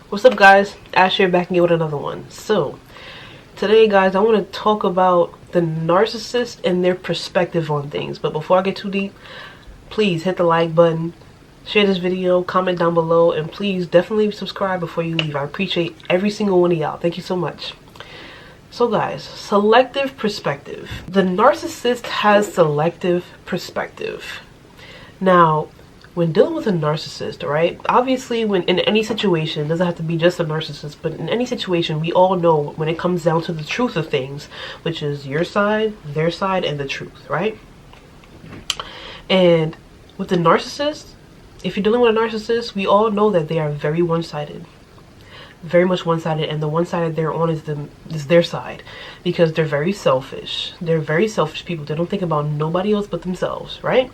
What's up, guys? Ash here, back again with another one. So today, guys, I want to talk about the narcissist and their perspective on things. But before I get too deep, please hit the like button, share this video, comment down below, and please definitely subscribe before you leave. I appreciate every single one of y'all. Thank you so much. So guys, selective perspective. The narcissist has selective perspective. Now, when dealing with a narcissist, right? Obviously, when in any situation, it doesn't have to be just a narcissist, but in any situation, we all know when it comes down to the truth of things, which is your side, their side, and the truth, right? And with the narcissist, if you're dealing with a narcissist, we all know that they are very one-sided. Very much one-sided, and the one side they're on is their side, because they're very selfish. They're very selfish people. They don't think about nobody else but themselves, right?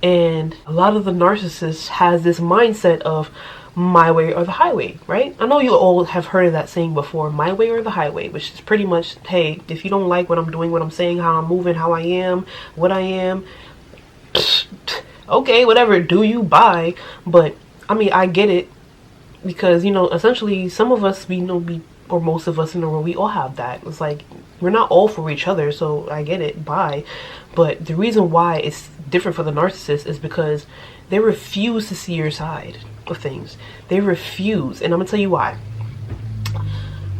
And a lot of the narcissists has this mindset of my way or the highway, right? I know you all have heard of that saying before, my way or the highway, which is pretty much, hey, if you don't like what I'm doing, what I'm saying, how I'm moving, how I am, what I am, okay, whatever, do you, bye. But I mean, I get it, because, you know, essentially some of us, or most of us in the world, we all have that. It's like, we're not all for each other, so I get it, bye. But the reason why it's different for the narcissist is because they refuse to see your side of things. They refuse, and I'm gonna tell you why.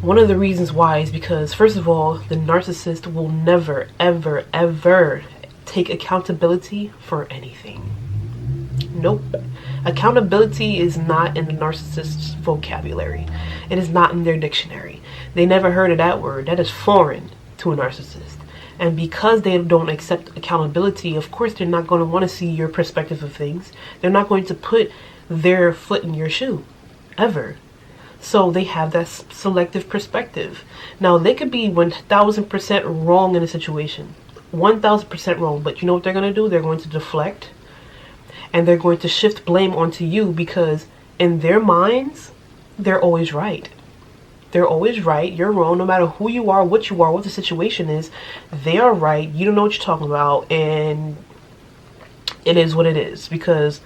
One of the reasons why is because, first of all, the narcissist will never, ever, ever take accountability for anything. Nope. Accountability is not in the narcissist's vocabulary. It is not in their dictionary. They never heard of that word. That is foreign to a narcissist. And because they don't accept accountability, of course they're not going to want to see your perspective of things. They're not going to put their foot in your shoe, ever. So they have that selective perspective. Now, they could be 1000% wrong in a situation. 1000% wrong. But you know what they're going to do? They're going to deflect. And they're going to shift blame onto you, because in their minds, they're always right. They're always right. You're wrong. No matter who you are, what the situation is, they are right. You don't know what you're talking about, and it is what it is, because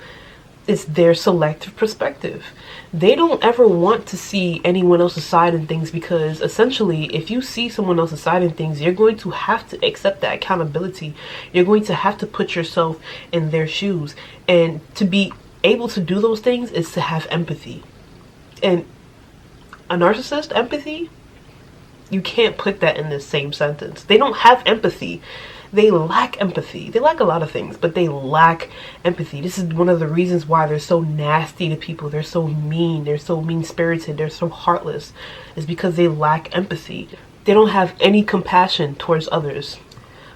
it's their selective perspective. They don't ever want to see anyone else's side in things, because essentially, if you see someone else's side in things, you're going to have to accept that accountability. You're going to have to put yourself in their shoes. And to be able to do those things is to have empathy. And a narcissist, empathy, you can't put that in the same sentence. They don't have empathy. They lack empathy. They lack a lot of things, but they lack empathy. This is one of the reasons why they're so nasty to people. They're so mean. They're so mean-spirited. They're so heartless. It's because they lack empathy. They don't have any compassion towards others.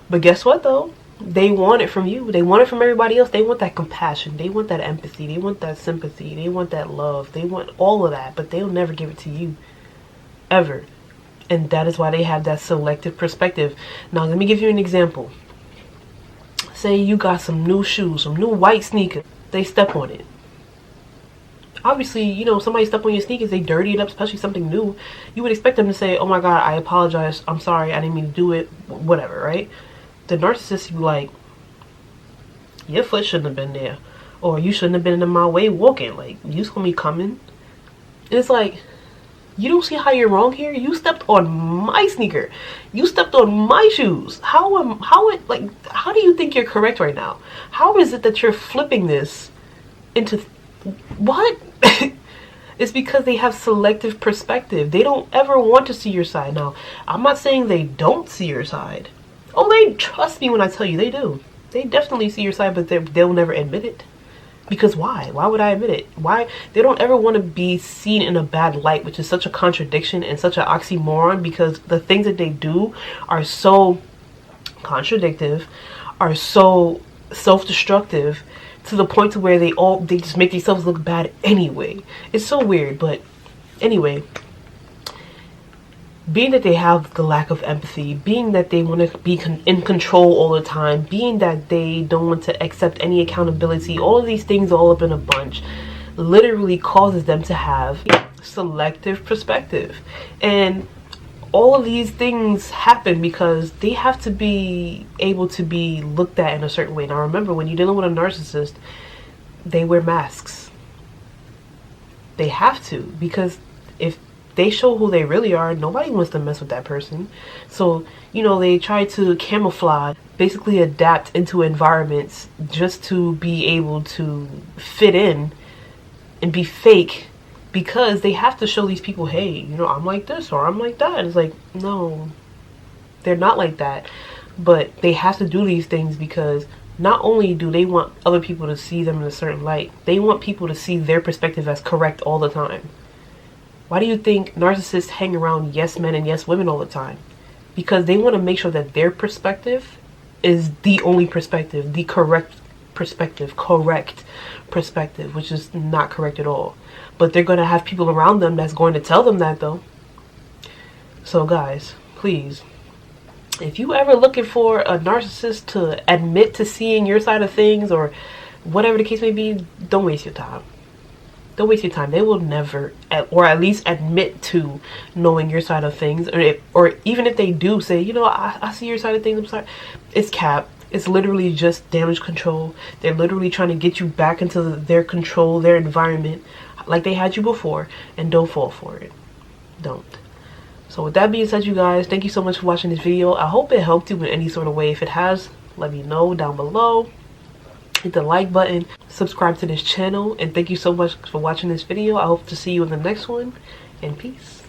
But guess what, though? They want it from you. They want it from everybody else. They want that compassion. They want that empathy. They want that sympathy. They want that love. They want all of that, but they'll never give it to you. Ever. And that is why they have that selective perspective. Now, let me give you an example. Say you got some new shoes, some new white sneakers. They step on it. Obviously, you know, somebody step on your sneakers, they dirty it up, especially something new. You would expect them to say, oh my God, I apologize. I'm sorry. I didn't mean to do it. Whatever, right? The narcissist would be like, your foot shouldn't have been there. Or you shouldn't have been in my way walking. Like, you saw me coming. And it's like, you don't see how you're wrong here? You stepped on my sneaker. You stepped on my shoes. How do you think you're correct right now? How is it that you're flipping this into what? It's because they have selective perspective. They don't ever want to see your side. Now, I'm not saying they don't see your side. Oh, they trust me when I tell you they do. They definitely see your side, but they'll never admit it. Because why? Why would I admit it? Why? They don't ever want to be seen in a bad light, which is such a contradiction and such an oxymoron, because the things that they do are so contradictive, are so self-destructive, to the point to where they just make themselves look bad anyway. It's so weird, but anyway, being that they have the lack of empathy, being that they want to be in control all the time, being that they don't want to accept any accountability, all of these things all up in a bunch literally causes them to have selective perspective. And all of these things happen because they have to be able to be looked at in a certain way. Now remember, when you're dealing with a narcissist, they wear masks. They have to, because if they show who they really are, nobody wants to mess with that person. So, you know, they try to camouflage, basically adapt into environments just to be able to fit in and be fake, because they have to show these people, hey, you know, I'm like this or I'm like that. And it's like, no, they're not like that. But they have to do these things because not only do they want other people to see them in a certain light, they want people to see their perspective as correct all the time. Why do you think narcissists hang around yes men and yes women all the time? Because they want to make sure that their perspective is the only perspective, the correct perspective, which is not correct at all. But they're going to have people around them that's going to tell them that, though. So guys, please, if you ever looking for a narcissist to admit to seeing your side of things or whatever the case may be, don't waste your time. Don't waste your time. They will never, or at least admit to knowing your side of things. Or even if they do say, you know, I see your side of things, I'm sorry. It's cap. It's literally just damage control. They're literally trying to get you back into their control, their environment, like they had you before. And don't fall for it. Don't. So with that being said, you guys, thank you so much for watching this video. I hope it helped you in any sort of way. If it has, let me know down below. Hit the like button, subscribe to this channel, and thank you so much for watching this video. I hope to see you in the next one, and peace.